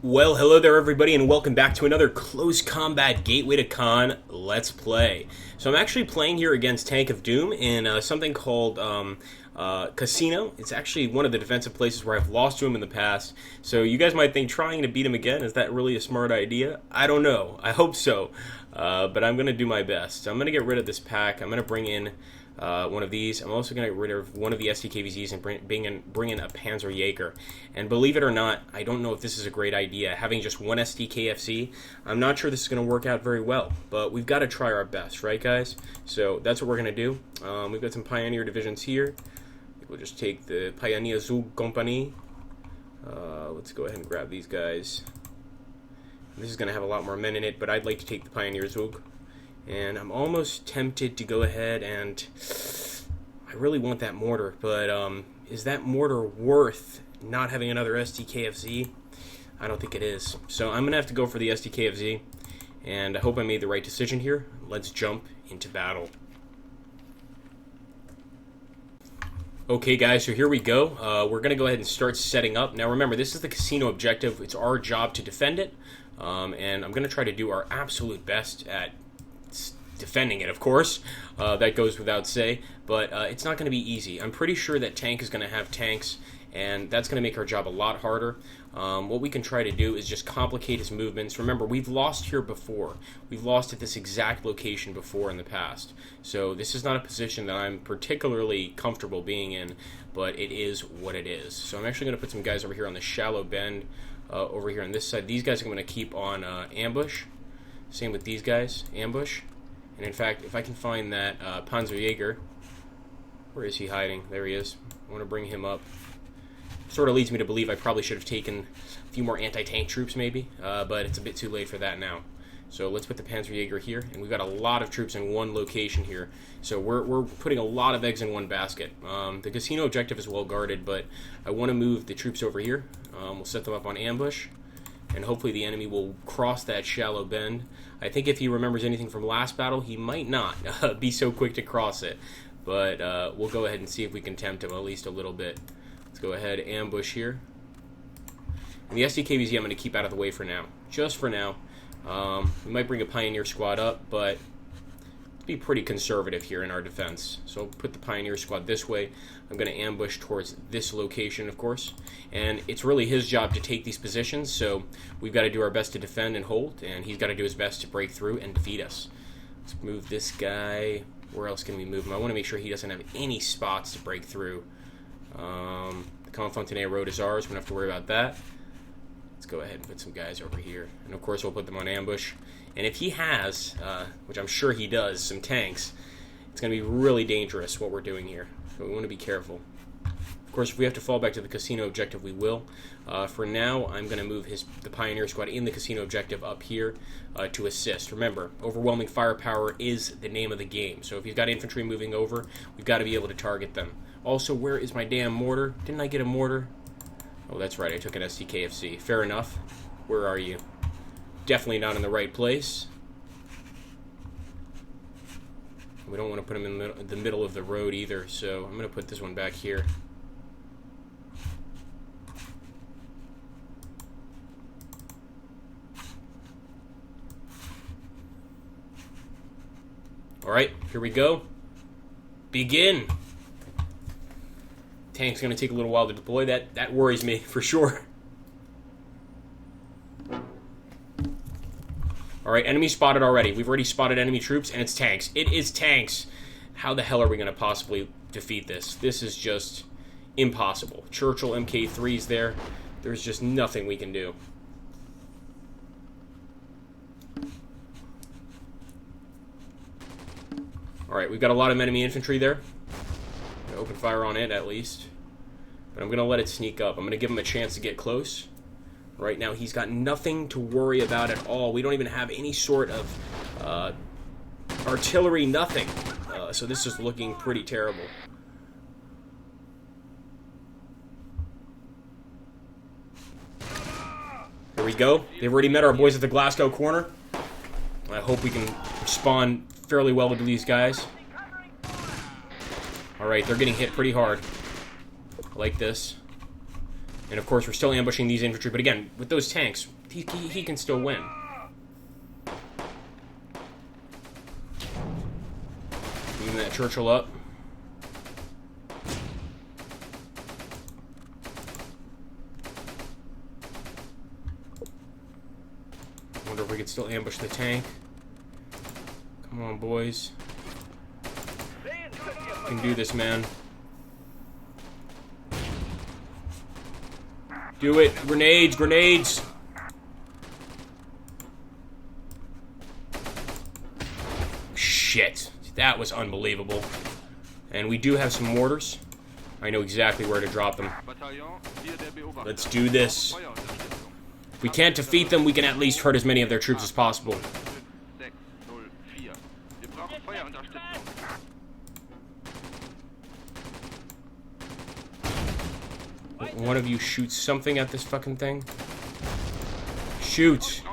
Well, hello there, everybody, and welcome back to another Close Combat Gateway to Caen Let's Play. So I'm actually playing here against Tank of Doom in something called Casino. It's actually one of the defensive places where I've lost to him in the past. So you guys might think trying to beat him again, is that really a smart idea? I don't know. I hope so. But I'm going to do my best. I'm going to get rid of this pack. I'm going to bring in one of these. I'm also going to get rid of one of the STKVZs and bring in a Panzer Jaeger. And believe it or not, I don't know if this is a great idea. Having just one STKFZ, I'm not sure this is going to work out very well. But we've got to try our best, right, guys? So that's what we're going to do. We've got some Pioneer divisions here. We'll just take the Pioneer Zug Company. Let's go ahead and grab these guys. This is going to have a lot more men in it, but I'd like to take the Pioneer Zug. And I'm almost tempted to go ahead and... I really want that mortar, but is that mortar worth not having another STKFZ? I don't think it is. So I'm going to have to go for the STKFZ, and I hope I made the right decision here. Let's jump into battle. Okay, guys, so here we go. We're going to go ahead and start setting up. Now, remember, this is the casino objective. It's our job to defend it, and I'm going to try to do our absolute best at defending it, of course. That goes without say, but it's not going to be easy. I'm pretty sure that Tank is going to have tanks, and that's going to make our job a lot harder. What we can try to do is just complicate his movements. Remember, we've lost here before. We've lost at this exact location before in the past. So this is not a position that I'm particularly comfortable being in, but it is what it is. So I'm actually going to put some guys over here on the shallow bend over here on this side. These guys I'm going to keep on ambush. Same with these guys, ambush. And in fact, if I can find that Panzer Jaeger, where is he hiding? There he is. I want to bring him up. Sort of leads me to believe I probably should have taken a few more anti-tank troops maybe, but it's a bit too late for that now. So let's put the Panzer Jaeger here, and we've got a lot of troops in one location here. So we're putting a lot of eggs in one basket. The casino objective is well guarded, but I want to move the troops over here. We'll set them up on ambush, and hopefully the enemy will cross that shallow bend. I think if he remembers anything from last battle, he might not be so quick to cross it. But we'll go ahead and see if we can tempt him at least a little bit. Let's go ahead, ambush here. And the SDKVZ I'm going to keep out of the way for now. Just for now. We might bring a Pioneer squad up, but let's be pretty conservative here in our defense. So I'll put the Pioneer squad this way. I'm going to ambush towards this location, of course. And it's really his job to take these positions, so we've got to do our best to defend and hold, and he's got to do his best to break through and defeat us. Let's move this guy. Where else can we move him? I want to make sure he doesn't have any spots to break through. The Confontenay Road is ours. We don't have to worry about that. Let's go ahead and put some guys over here. And of course, we'll put them on ambush. And if he has, which I'm sure he does, some tanks, it's going to be really dangerous what we're doing here. So we want to be careful. Of course, if we have to fall back to the casino objective, we will. For now, I'm going to move the Pioneer Squad in the casino objective up here to assist. Remember, overwhelming firepower is the name of the game. So if he's got infantry moving over, we've got to be able to target them. Also, where is my damn mortar? Didn't I get a mortar? Oh, that's right, I took an STKFC. Fair enough. Where are you? Definitely not in the right place. We don't want to put him in the middle of the road either, so I'm going to put this one back here. Alright, here we go. Begin! Tank's going to take a little while to deploy. That worries me, for sure. Alright, enemy spotted already. We've already spotted enemy troops, and it's tanks. It is tanks! How the hell are we going to possibly defeat this? This is just impossible. Churchill MK3's there. There's just nothing we can do. Alright, we've got a lot of enemy infantry there. I'm going to open fire on it, at least. But I'm going to let it sneak up. I'm going to give him a chance to get close. Right now, he's got nothing to worry about at all. We don't even have any sort of artillery, nothing. So this is looking pretty terrible. Here we go. They've already met our boys at the Glasgow corner. I hope we can respond fairly well to these guys. Alright, they're getting hit pretty hard. I like this. And of course, we're still ambushing these infantry. But again, with those tanks, he can still win. Moving that Churchill up. Wonder if we could still ambush the tank. Come on, boys. We can do this, man. Do it. Grenades, grenades. Shit. That was unbelievable. And we do have some mortars. I know exactly where to drop them. Let's do this. If we can't defeat them, we can at least hurt as many of their troops as possible. One of you shoots something at this fucking thing. Shoot!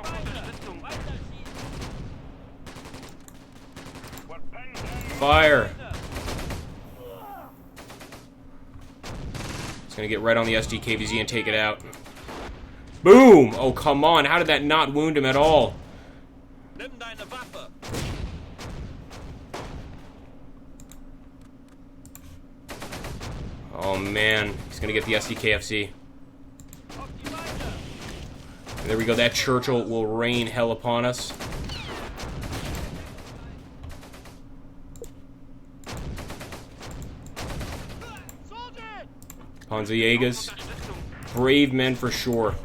Fire! It's gonna get right on the SDKVZ and take it out. Boom! Oh, come on. How did that not wound him at all? Oh, man. He's going to get the SDKFZ. There we go. That Churchill will rain hell upon us. Panzerjägers. Brave men for sure.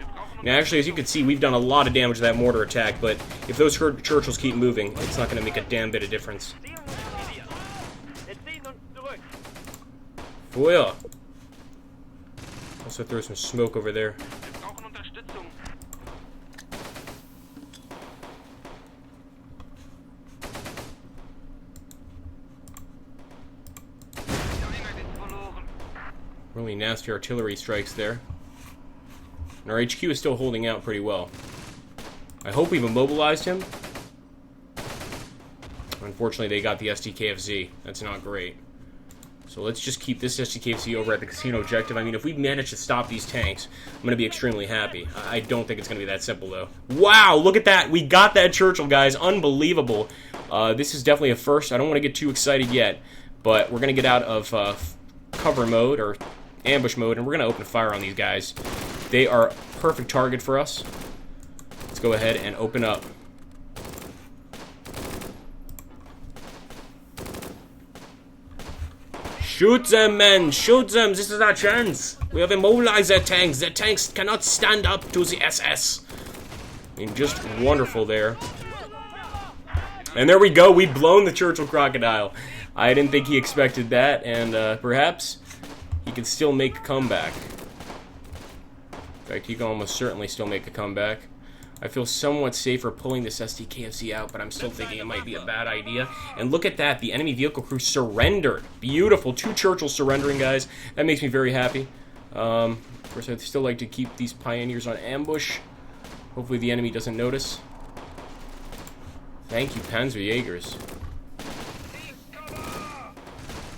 Now, actually, as you can see, we've done a lot of damage to that mortar attack, but if those Churchills keep moving, it's not going to make a damn bit of difference. Feuer! Also throw some smoke over there. Really nasty artillery strikes there. And our HQ is still holding out pretty well. I hope we've immobilized him. Unfortunately, they got the SDKFZ. That's not great. So let's just keep this SDKFZ over at the casino objective. I mean, if we manage to stop these tanks, I'm going to be extremely happy. I don't think it's going to be that simple, though. Wow, look at that. We got that Churchill, guys. Unbelievable. This is definitely a first. I don't want to get too excited yet, but we're going to get out of cover mode, or ambush mode, and we're going to open fire on these guys. They are a perfect target for us. Let's go ahead and open up. Shoot them, men! Shoot them! This is our chance! We have immobilized their tanks. Their tanks cannot stand up to the SS. I mean, just wonderful there. And there we go. We've blown the Churchill Crocodile. I didn't think he expected that, and perhaps he can still make a comeback. In fact, he can almost certainly still make a comeback. I feel somewhat safer pulling this SDKFZ out, but I'm still thinking it might be a bad idea. And look at that. The enemy vehicle crew surrendered. Beautiful. 2 Churchills surrendering, guys. That makes me very happy. Of course, I'd still like to keep these Pioneers on ambush. Hopefully the enemy doesn't notice. Thank you, Panzerjägers.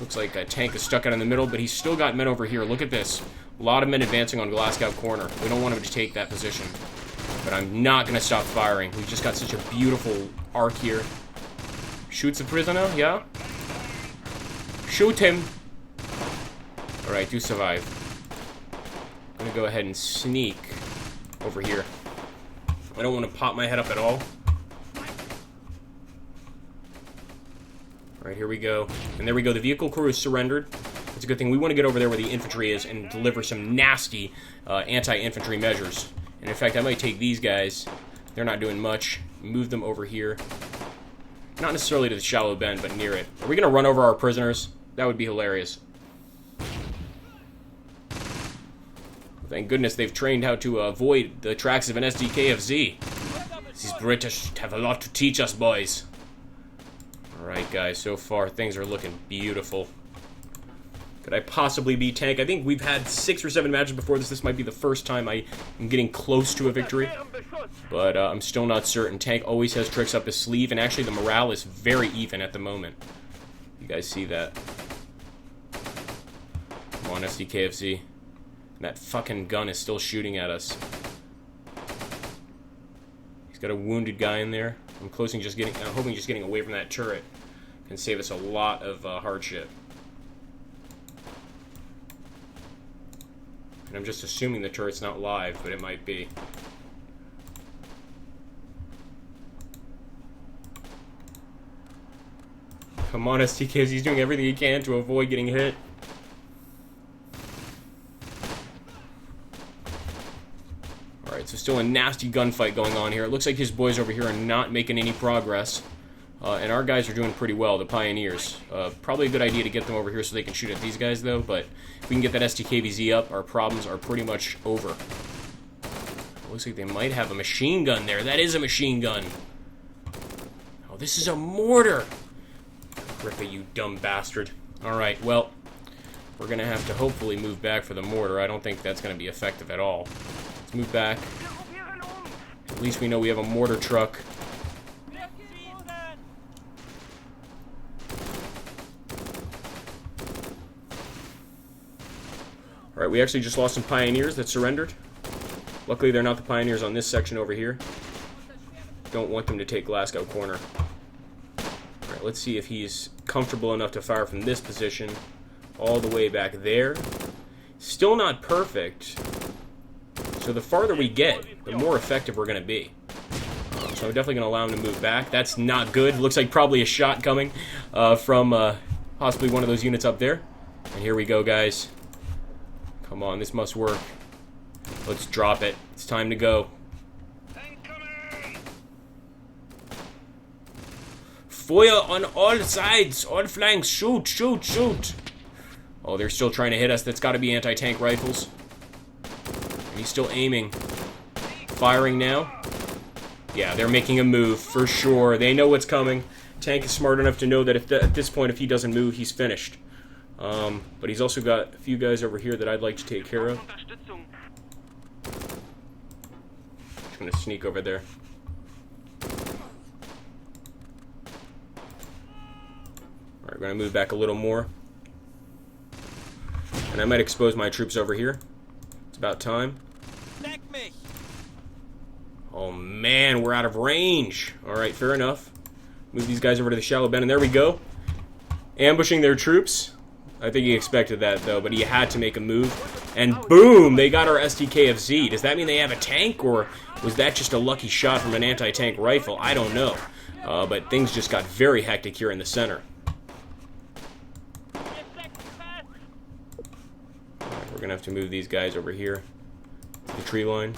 Looks like a tank is stuck out in the middle, but he's still got men over here. Look at this. A lot of men advancing on Glasgow Corner. We don't want him to take that position. But I'm not going to stop firing. We've just got such a beautiful arc here. Shoots a prisoner, yeah? Shoot him! Alright, you survive. I'm going to go ahead and sneak over here. I don't want to pop my head up at all. Alright, here we go. And there we go. The vehicle crew is surrendered. It's a good thing. We want to get over there where the infantry is and deliver some nasty anti-infantry measures. And in fact, I might take these guys. They're not doing much. Move them over here. Not necessarily to the shallow bend, but near it. Are we going to run over our prisoners? That would be hilarious. Thank goodness they've trained how to avoid the tracks of an SDKFZ. These British have a lot to teach us, boys. Alright, guys. So far, things are looking beautiful. Could I possibly be tank? I think we've had 6 or 7 matches before this. This might be the first time I am getting close to a victory. But I'm still not certain. Tank always has tricks up his sleeve, and actually the morale is very even at the moment. You guys see that? Come on, SDKFZ. And that fucking gun is still shooting at us. He's got a wounded guy in there. I'm hoping just getting away from that turret can save us a lot of hardship. And I'm just assuming the turret's not live, but it might be. Come on, STKs, he's doing everything he can to avoid getting hit. Alright, so still a nasty gunfight going on here. It looks like his boys over here are not making any progress. And our guys are doing pretty well, the Pioneers. Probably a good idea to get them over here so they can shoot at these guys, though. But if we can get that STKVZ up, our problems are pretty much over. Looks like they might have a machine gun there. That is a machine gun. Oh, this is a mortar. Rip it, you dumb bastard. Alright, well, we're going to have to hopefully move back for the mortar. I don't think that's going to be effective at all. Let's move back. At least we know we have a mortar truck. Alright, we actually just lost some Pioneers that surrendered. Luckily, they're not the Pioneers on this section over here. Don't want them to take Glasgow Corner. Alright, let's see if he's comfortable enough to fire from this position all the way back there. Still not perfect. So the farther we get, the more effective we're going to be. So I'm definitely going to allow him to move back. That's not good. Looks like probably a shot coming from possibly one of those units up there. And here we go, guys. Come on, this must work. Let's drop it. It's time to go. Fire on all sides, all flanks. Shoot, shoot, shoot. Oh, they're still trying to hit us. That's got to be anti-tank rifles. And he's still aiming. Firing now. Yeah, they're making a move for sure. They know what's coming. Tank is smart enough to know that if at this point, if he doesn't move, he's finished. But he's also got a few guys over here that I'd like to take care of. Just gonna sneak over there. Alright, we're gonna move back a little more. And I might expose my troops over here. It's about time. Oh man, we're out of range. Alright, fair enough. Move these guys over to the shallow bend, and there we go. Ambushing their troops. I think he expected that, though, but he had to make a move. And boom! They got our STKFZ. Does that mean they have a tank, or was that just a lucky shot from an anti-tank rifle? I don't know. But things just got very hectic here in the center. Alright, we're gonna have to move these guys over here to the tree line.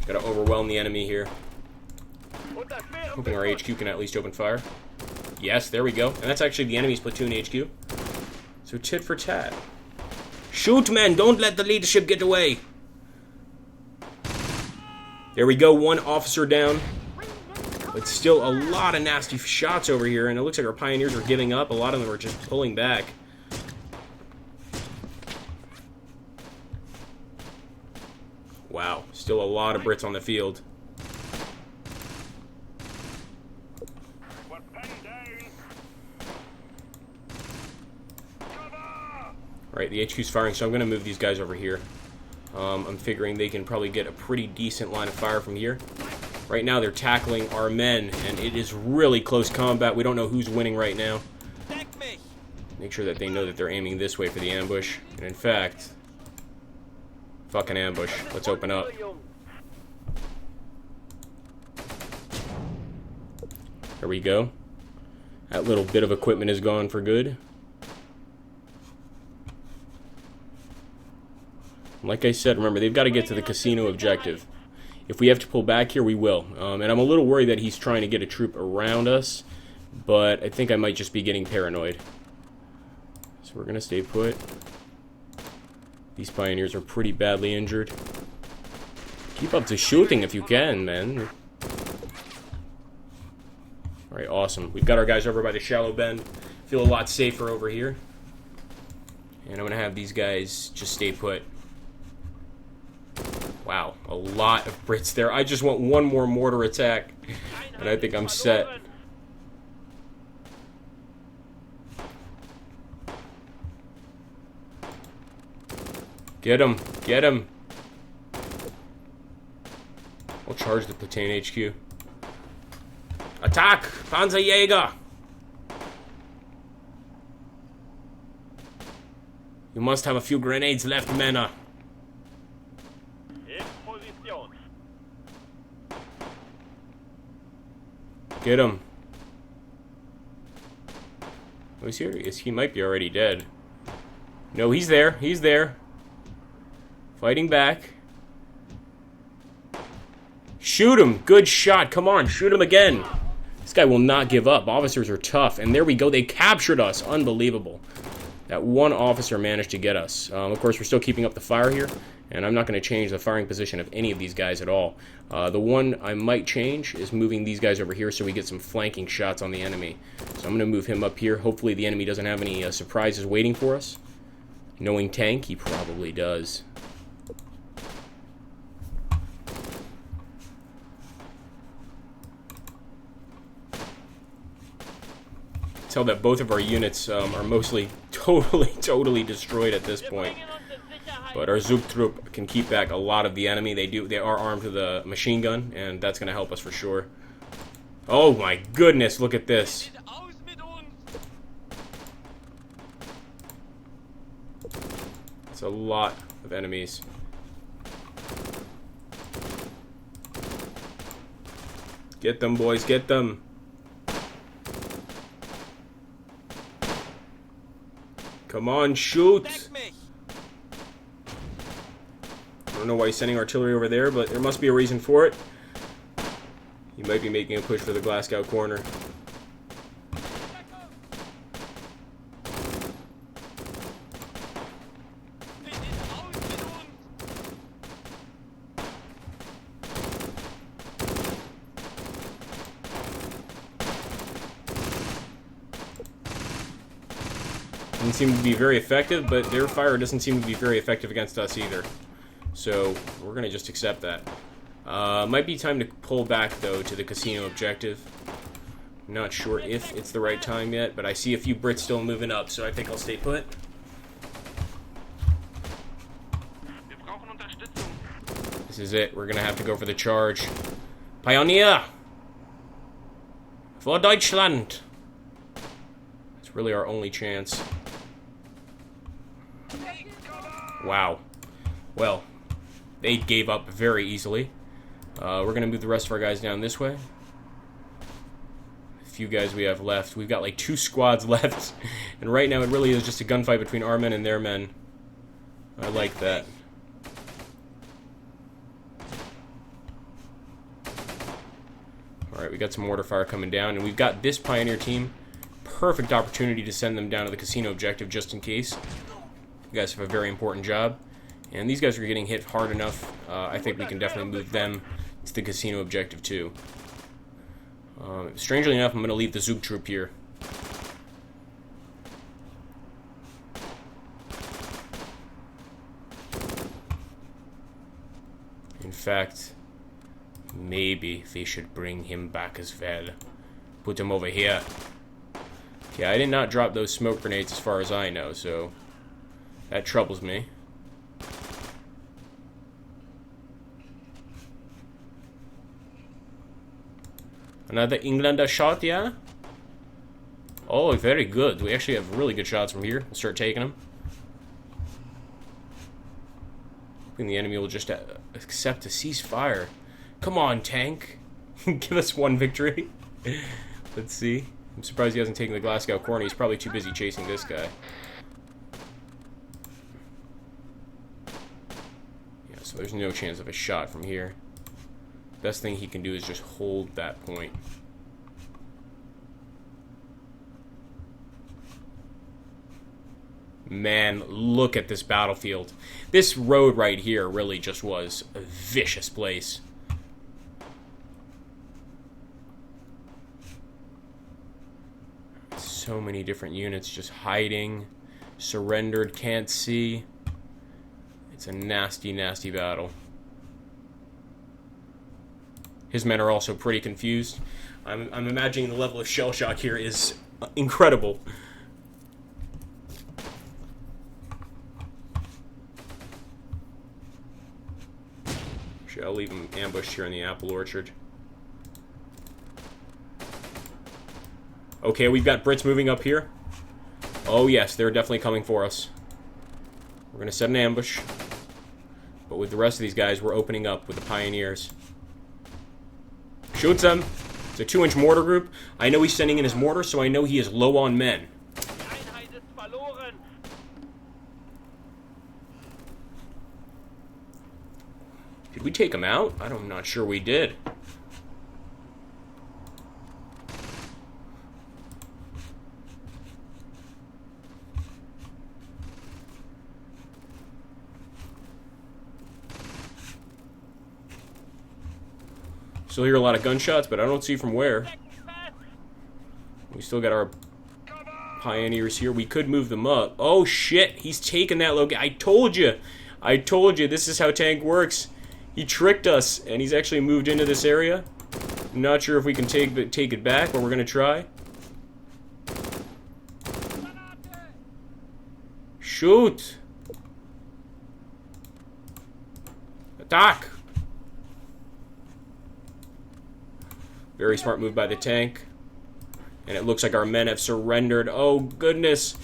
Gotta overwhelm the enemy here. Hoping our HQ can at least open fire. Yes, there we go. And that's actually the enemy's platoon HQ. So tit for tat. Shoot, men! Don't let the leadership get away! There we go, one officer down. But still a lot of nasty shots over here, and it looks like our Pioneers are giving up. A lot of them are just pulling back. Wow, still a lot of Brits on the field. Alright, the HQ's firing, so I'm going to move these guys over here. I'm figuring they can probably get a pretty decent line of fire from here. Right now they're tackling our men, and it is really close combat. We don't know who's winning right now. Make sure that they know that they're aiming this way for the ambush. And in fact... fucking ambush. Let's open up. There we go. That little bit of equipment is gone for good. Like I said, remember, they've got to get to the casino objective. If we have to pull back here, we will. And I'm a little worried that he's trying to get a troop around us, but I think I might just be getting paranoid. So we're going to stay put. These Pioneers are pretty badly injured. Keep up the shooting if you can, man. Alright, awesome. We've got our guys over by the shallow bend. Feel a lot safer over here. And I'm going to have these guys just stay put. Wow, a lot of Brits there. I just want one more mortar attack, and I think I'm set. Get him. Get him. We'll charge the platoon HQ. Attack! Panzerjäger! You must have a few grenades left, Männer. Get him. Oh, he's here. He might be already dead. No, he's there. He's there. Fighting back. Shoot him. Good shot. Come on. Shoot him again. This guy will not give up. Officers are tough. And there we go. They captured us. Unbelievable. That one officer managed to get us. Of course, we're still keeping up the fire here. And I'm not going to change the firing position of any of these guys at all. The one I might change is moving these guys over here so we get some flanking shots on the enemy. So I'm going to move him up here. Hopefully the enemy doesn't have any surprises waiting for us. Knowing tank, he probably does. Tell that both of our units are mostly totally destroyed at this point. But our Zugtrupp can keep back a lot of the enemy. They are armed with a machine gun, and that's going to help us for sure. Oh my goodness, look at this. It's a lot of enemies. Get them, boys, get them. Come on, shoot! I don't know why he's sending artillery over there, but there must be a reason for it. He might be making a push for the Glasgow corner. Doesn't seem to be very effective, but their fire doesn't seem to be very effective against us either. So we're going to just accept that. Might be time to pull back, though, to the casino objective. I'm not sure if it's the right time yet, but I see a few Brits still moving up, so I think I'll stay put. This is it. We're going to have to go for the charge. Pioneer! For Deutschland! It's really our only chance. Wow. Well, they gave up very easily. We're going to move the rest of our guys down this way. A few guys we have left. We've got like 2 squads left. And right now it really is just a gunfight between our men and their men. I like that. Alright, we got some mortar fire coming down. And we've got this Pioneer team. Perfect opportunity to send them down to the casino objective just in case. You guys have a very important job. And these guys are getting hit hard enough. I think we can definitely move them to the casino objective too. Strangely enough, I'm going to leave the Zugtrupp here. In fact, maybe they should bring him back as well. Put him over here. Yeah, I did not drop those smoke grenades as far as I know, so that troubles me. Another Englander shot, yeah? Oh, very good. We actually have really good shots from here. We'll start taking them. And the enemy will just accept a ceasefire. Come on, tank. Give us one victory. Let's see. I'm surprised he hasn't taken the Glasgow corner. He's probably too busy chasing this guy. Yeah, so there's no chance of a shot from here. Best thing he can do is just hold that point. Man, look at this battlefield. This road right here really just was a vicious place. So many different units just hiding, surrendered, can't see. It's a nasty, nasty battle. His men are also pretty confused. I'm imagining the level of shell shock here is incredible. I'll leave them ambushed here in the apple orchard. Okay, we've got Brits moving up here. Oh yes, they're definitely coming for us. We're going to set an ambush. But with the rest of these guys, we're opening up with the pioneers. Shoots them. It's a 2-inch mortar group. I know he's sending in his mortar, so I know he is low on men. Did we take him out? I'm not sure we did. Still hear a lot of gunshots, but I don't see from where. We still got our pioneers here. We could move them up. Oh shit, he's taking that location. I told you. I told you this is how tank works. He tricked us, and he's actually moved into this area. I'm not sure if we can take it back, but we're going to try. Shoot! Attack! Very smart move by the tank. And it looks like our men have surrendered. Oh, goodness.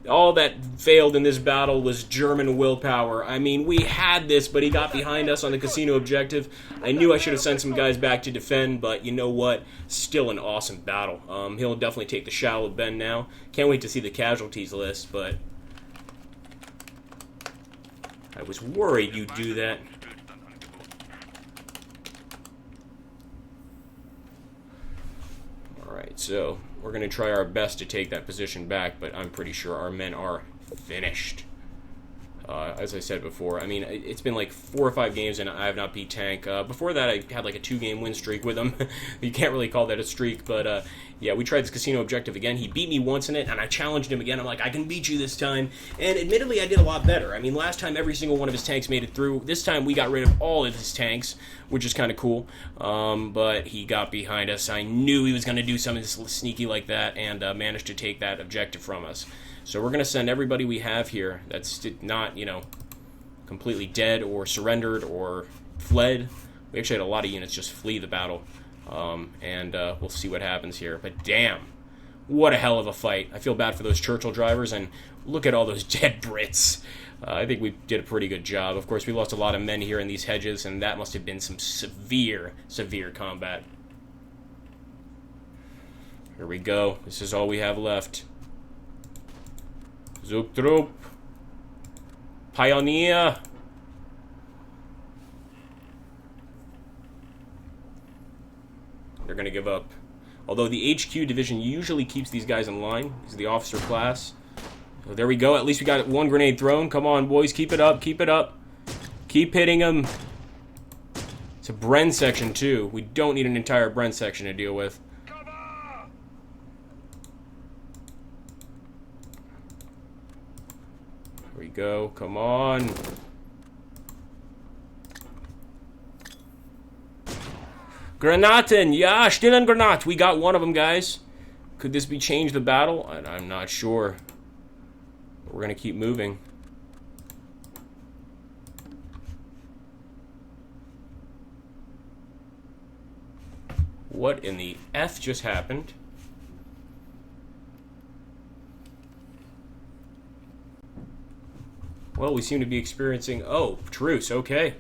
All that failed in this battle was German willpower. I mean, we had this, but he got behind us on the casino objective. I knew I should have sent some guys back to defend, but you know what? Still an awesome battle. He'll definitely take the shallow bend now. Can't wait to see the casualties list, but I was worried you'd do that. Alright, so we're going to try our best to take that position back, but I'm pretty sure our men are finished. As I said before, I mean, it's been like 4 or 5 games and I have not beat tank. Before that, I had like a 2-game win streak with him. You can't really call that a streak, but yeah, we tried this casino objective again. He beat me once in it, and I challenged him again. I'm like, I can beat you this time. And admittedly, I did a lot better. I mean, last time, every single one of his tanks made it through. This time, we got rid of all of his tanks, which is kind of cool. But he got behind us. I knew he was going to do something sneaky like that, and managed to take that objective from us. So we're going to send everybody we have here that's not, you know, completely dead or surrendered or fled. We actually had a lot of units just flee the battle. And we'll see what happens here. But damn, what a hell of a fight. I feel bad for those Churchill drivers, and look at all those dead Brits. I think we did a pretty good job. Of course, we lost a lot of men here in these hedges, and that must have been some severe, severe combat. Here we go. This is all we have left. Zugtrupp. Pioneer. They're going to give up. Although the HQ division usually keeps these guys in line. These are the officer class. So there we go. At least we got 1 grenade thrown. Come on, boys. Keep it up. Keep it up. Keep hitting them. It's a Bren section, too. We don't need an entire Bren section to deal with. Here we go. Come on. Granaten! Ja, stillen Granat! We got one of them, guys. Could this be change the battle? I'm not sure. But we're going to keep moving. What in the F just happened? Well, we seem to be experiencing... Oh, truce, okay.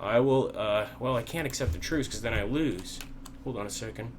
I will, well, I can't accept the truce because then I lose. Hold on a second.